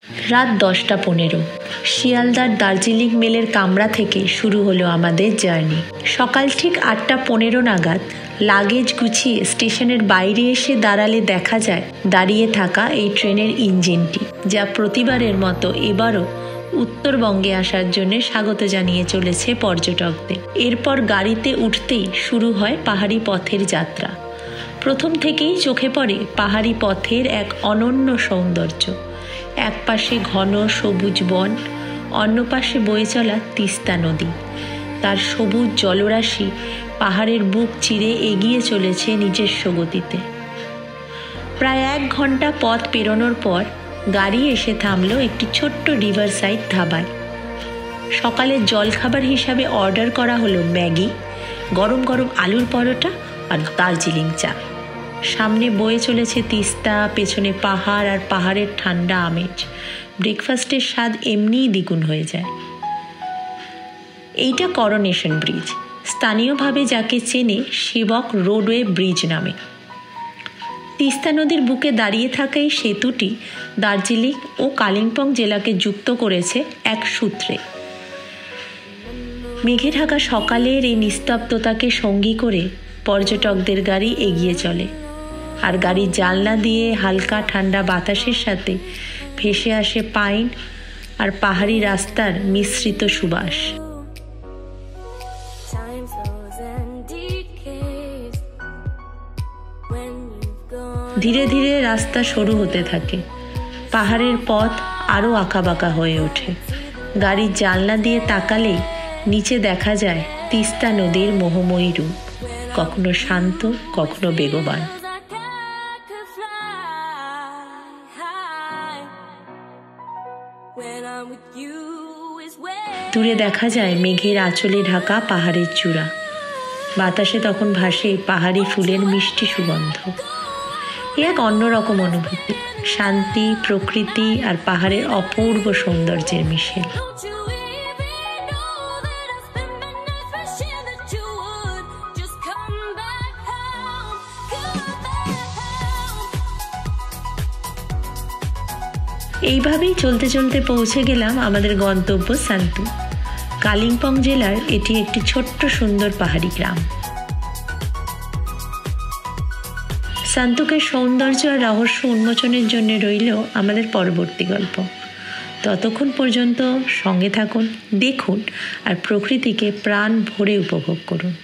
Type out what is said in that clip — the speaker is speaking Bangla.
রাত 10:15 শিয়ালদার দার্জিলিং মেলের কামরা থেকে শুরু হলো আমাদের জার্নি। সকাল ঠিক 8:15 নাগাদ লাগেজ গুছিয়ে স্টেশনের বাইরে এসে দাঁড়ালে দেখা যায় দাঁড়িয়ে থাকা এই ট্রেনের ইঞ্জিনটি, যা প্রতিবারের মতো এবারও উত্তরবঙ্গে আসার জন্য স্বাগত জানিয়ে চলেছে পর্যটকদের। এরপর গাড়িতে উঠতেই শুরু হয় পাহাড়ি পথের যাত্রা। প্রথম থেকেই চোখে পড়ে পাহাড়ি পথের এক অনন্য সৌন্দর্য। এক পাশে ঘন সবুজ বন, অন্য পাশে বয়ে চলা তিস্তা নদী। তার সবুজ জলরাশি পাহাড়ের বুক চিরে এগিয়ে চলেছে নিজস্ব গতিতে। প্রায় 1 ঘন্টা পথ পেরোনোর পর গাড়ি এসে থামল একটি ছোট্ট রিভার সাইড ধাবায়। সকালের জলখাবার হিসাবে অর্ডার করা হলো ম্যাগি, গরম গরম আলুর পরোটা আর দার্জিলিং চা। সামনে বয়ে চলেছে তিস্তা, পেছনে পাহাড় আর পাহাড়ের ঠান্ডা আমেজ। ব্রেকফাস্টের স্বাদ এমনিই দ্বিগুণ হয়ে যায়। এইটা করোনেশন ব্রিজ, স্থানীয়ভাবে যাকে চেনে সেবক রোডওয়ে ব্রিজ নামে। তিস্তা নদীর বুকে দাঁড়িয়ে থাকা এই সেতুটি দার্জিলিং ও কালিম্পং জেলাকে যুক্ত করেছে এক সূত্রে। মেঘে ঢাকা সকালের এই নিস্তব্ধতাকে সঙ্গী করে পর্যটকদের গাড়ি এগিয়ে চলে, আর গাড়ির জানলা দিয়ে হালকা ঠান্ডা বাতাসের সাথে ভেসে আসে পাইন আর পাহাড়ি রাস্তার মিশ্রিত সুবাস। ধীরে ধীরে রাস্তা সরু হতে থাকে, পাহাড়ের পথ আরও আঁকাবাঁকা হয়ে ওঠে। গাড়ির জানলা দিয়ে তাকালেই নিচে দেখা যায় তিস্তা নদীর মোহময়ী রূপ, কখনো শান্ত, কখনো বেগবান। দূরে দেখা যায় মেঘের আঁচলে ঢাকা পাহাড়ের চূড়া। বাতাসে তখন ভাসে পাহাড়ি ফুলের মিষ্টি সুগন্ধ। এক অন্যরকম অনুভূতি, শান্তি, প্রকৃতি আর পাহাড়ের অপূর্ব সৌন্দর্যের মিশেল। এইভাবেই চলতে চলতে পৌঁছে গেলাম আমাদের গন্তব্য সান্তু। কালিম্পং জেলার এটি একটি ছোট্ট সুন্দর পাহাড়ি গ্রাম। সান্তুকের সৌন্দর্য আর রহস্য উন্মোচনের জন্য রইল আমাদের পরবর্তী গল্প। ততক্ষণ পর্যন্ত সঙ্গে থাকুন, দেখুন আর প্রকৃতিকে প্রাণ ভরে উপভোগ করুন।